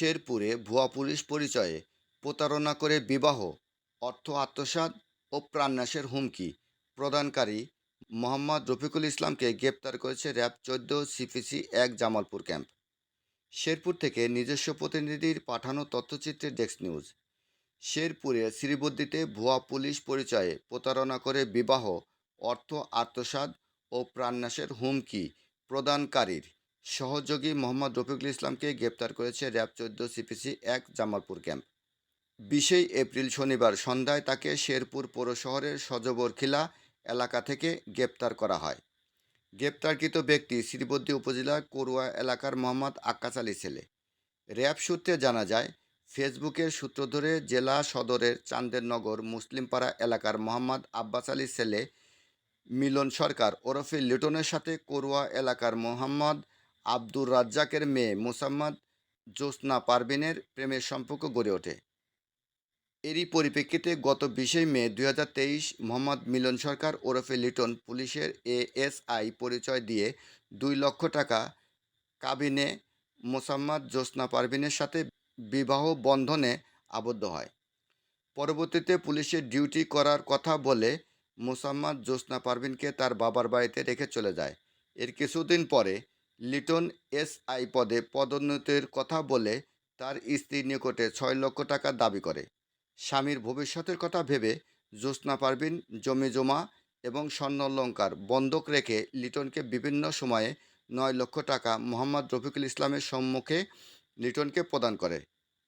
শেরপুরে ভুয়া পুলিশ পরিচয়ে প্রতারণা করে বিবাহ, অর্থ আত্মসাৎ ও প্রাণনাশের হুমকি প্রদানকারী মোহাম্মদ রফিকুল ইসলামকে গ্রেপ্তার করেছে RAB ১৪ CPC ১ Jamalpur camp. Sherpur থেকে নিজস্ব প্রতিনিধির পাঠানো তথ্যচিত্রের ডেস্ক নিউজ। শেরপুরের শ্রীবদ্দীতে ভুয়া পুলিশ পরিচয়ে প্রতারণা করে বিবাহ, অর্থ আত্মসাৎ ও প্রাণনাশের হুমকি প্রদানকারীর সহযোগী মোহাম্মদ রফিকুল ইসলামকে গ্রেপ্তার করেছে RAB ১৪ CPC ১ Jamalpur camp. ২০ April শনিবার সন্ধ্যায় তাকে শেরপুর পৌর শহরের সজবরখিলা এলাকা থেকে গ্রেপ্তার করা হয়। গ্রেপ্তারকৃত ব্যক্তি শ্রীবদ্দী উপজেলার করুয়া এলাকার মোহাম্মদ আক্কাস আলী ছেলে। র্যাব সূত্রে জানা যায়, ফেসবুকের সূত্র ধরে জেলা সদরের চান্দেরনগর মুসলিমপাড়া এলাকার মোহাম্মদ আব্বাস আলীর ছেলে মিলন সরকার ওরফে লিটনের সাথে করুয়া এলাকার মোহাম্মদ আব্দুর রাজ্জাকের মেয়ে মোসাম্মদ জোসনা পারভিনের প্রেমের সম্পর্ক গড়ে ওঠে। এরই পরিপ্রেক্ষিতে গত ২০ মে ২০২৩ মোহাম্মদ মিলন সরকার ওরফে লিটন পুলিশের এএসআই পরিচয় দিয়ে ২ লক্ষ টাকা কাবিনে মোসাম্মদ জোসনা পারভিনের সাথে বিবাহ বন্ধনে আবদ্ধ হয়। পরবর্তীতে পুলিশের ডিউটি করার কথা বলে মোসাম্মদ জোসনা পারভিনকে তার বাবার বাড়িতে রেখে চলে যায়। এর কিছুদিন পরে লিটন এসআই পদে পদোন্নতির কথা বলে তার স্ত্রীর নিকটে ৬ লক্ষ টাকা দাবি করে। স্বামীর ভবিষ্যতের কথা ভেবে জোসনা পারভিন জমিজমা এবং স্বর্ণালংকার বন্ধক রেখে লিটনকে বিভিন্ন সময়ে ৯ লক্ষ টাকা মোহাম্মদ রফিকুল ইসলামের সম্মুখে লিটনকে প্রদান করে।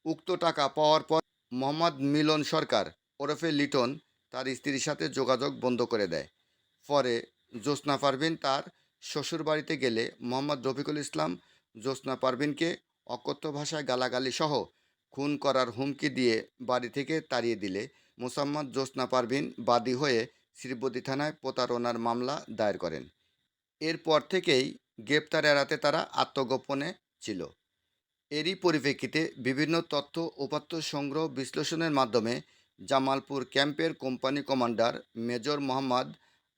উক্ত টাকা পাওয়ার পর মোহাম্মদ মিলন সরকার ওরফে লিটন তার স্ত্রীর সাথে যোগাযোগ বন্ধ করে দেয়। পরে জোসনা পারভিন তার শ্বশুরবাড়িতে গেলে মোহাম্মদ রফিকুল ইসলাম জোসনা পারভিনকে অকথ্য ভাষায় গালাগালি সহ খুন করার হুমকি দিয়ে বাড়ি থেকে তাড়িয়ে দিলে মোসাম্মদ জোসনা পারভিন বাদী হয়ে শ্রীবদ্দী থানায় প্রতারণার মামলা দায়ের করেন। এরপর থেকেই গ্রেপ্তার এড়াতে তারা আত্মগোপনে ছিল। এরই পরিপ্রেক্ষিতে বিভিন্ন তথ্য উপাত্ত সংগ্রহ বিশ্লেষণের মাধ্যমে জামালপুর ক্যাম্পের company commander major Mohammad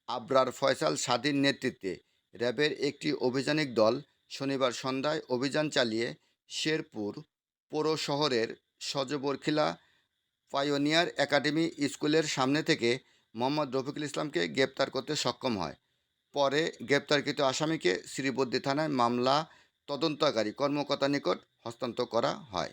Abrar Faisal স্বাধীন নেতৃত্বে র্যাবের একটি অভিযানিক দল শনিবার সন্ধ্যায় অভিযান চালিয়ে শেরপুর পৌর শহরের সজবরখিলা পাইওনিয়ার একাডেমি স্কুলের সামনে থেকে মোহাম্মদ রফিকুল ইসলামকে গ্রেপ্তার করতে সক্ষম হয়। পরে গ্রেপ্তারকৃত আসামিকে শ্রীবদ্দী থানায় মামলা তদন্তকারী কর্মকর্তার নিকট হস্তান্তর করা হয়।